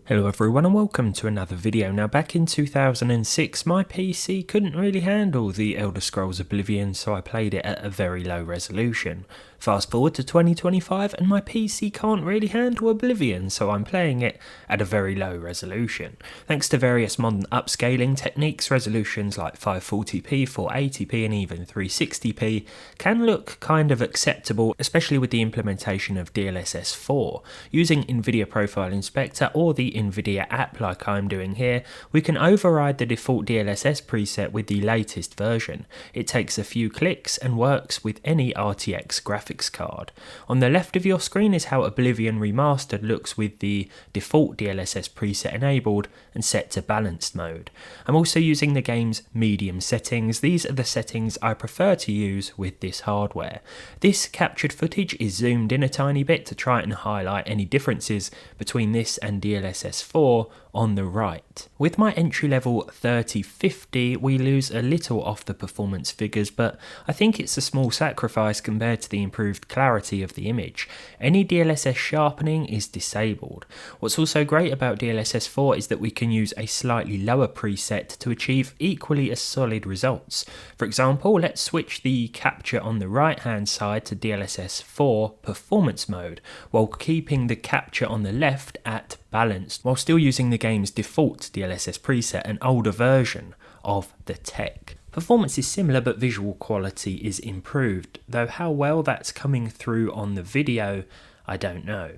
Hello everyone and welcome to another video. Now back in 2006 my PC couldn't really handle the Elder Scrolls Oblivion, so I played it at a very low resolution. Fast forward to 2025 and my PC can't really handle Oblivion, so I'm playing it at a very low resolution. Thanks to various modern upscaling techniques, resolutions like 540p, 480p and even 360p can look kind of acceptable, especially with the implementation of DLSS 4. Using NVIDIA Profile Inspector or the NVIDIA app like I'm doing here, we can override the default DLSS preset with the latest version. It takes a few clicks and works with any RTX graphics card. On the left of your screen is how Oblivion Remastered looks with the default DLSS preset enabled and set to balanced mode. I'm also using the game's medium settings. These are the settings I prefer to use with this hardware. This captured footage is zoomed in a tiny bit to try and highlight any differences between this and DLSS 4 on the right. With my entry level 3050 we lose a little off the performance figures, but I think it's a small sacrifice compared to the improved clarity of the image. Any DLSS sharpening is disabled. What's also great about DLSS 4 is that we can use a slightly lower preset to achieve equally as solid results. For example, let's switch the capture on the right hand side to DLSS 4 performance mode, while keeping the capture on the left at balanced, while still using the game's default DLSS preset, an older version of the tech. Performance is similar but visual quality is improved, though how well that's coming through on the video, I don't know.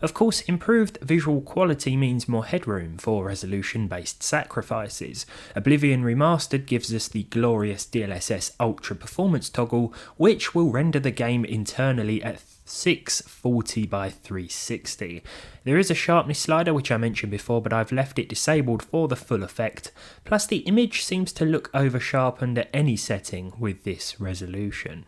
Of course, improved visual quality means more headroom for resolution-based sacrifices. Oblivion Remastered gives us the glorious DLSS Ultra performance toggle, which will render the game internally at 640 by 360. There is a sharpness slider which I mentioned before, but I've left it disabled for the full effect, plus the image seems to look over sharpened at any setting with this resolution.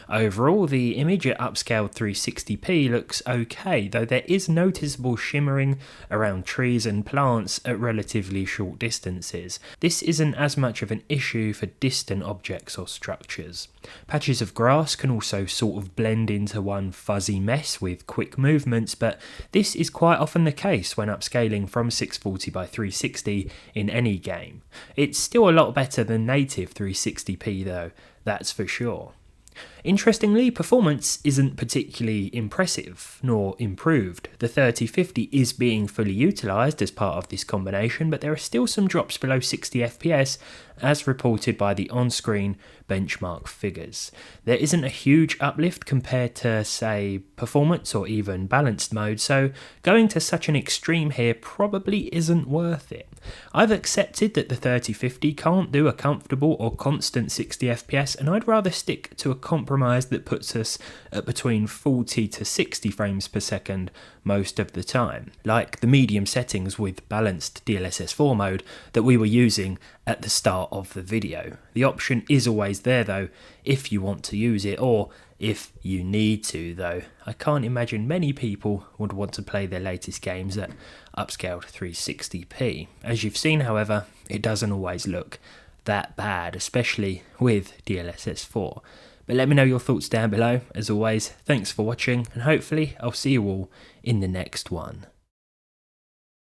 Overall, the image at upscaled 360p looks okay, though there is noticeable shimmering around trees and plants at relatively short distances. This isn't as much of an issue for distant objects or structures. Patches of grass can also sort of blend into one fuzzy mess with quick movements, but this is quite often the case when upscaling from 640 by 360 in any game. It's still a lot better than native 360p though, that's for sure. Interestingly, performance isn't particularly impressive, nor improved. The 3050 is being fully utilised as part of this combination, but there are still some drops below 60 FPS as reported by the on-screen benchmark figures. There isn't a huge uplift compared to, say, performance or even balanced mode, so going to such an extreme here probably isn't worth it. I've accepted that the 3050 can't do a comfortable or constant 60 FPS, and I'd rather stick to a compromise that puts us at between 40 to 60 frames per second most of the time, like the medium settings with balanced DLSS 4 mode that we were using at the start of the video. The option is always there though, if you want to use it, or if you need to though. I can't imagine many people would want to play their latest games at upscaled 360p. As you've seen however, it doesn't always look that bad, especially with DLSS 4. But let me know your thoughts down below. As always, thanks for watching, and hopefully I'll see you all in the next one.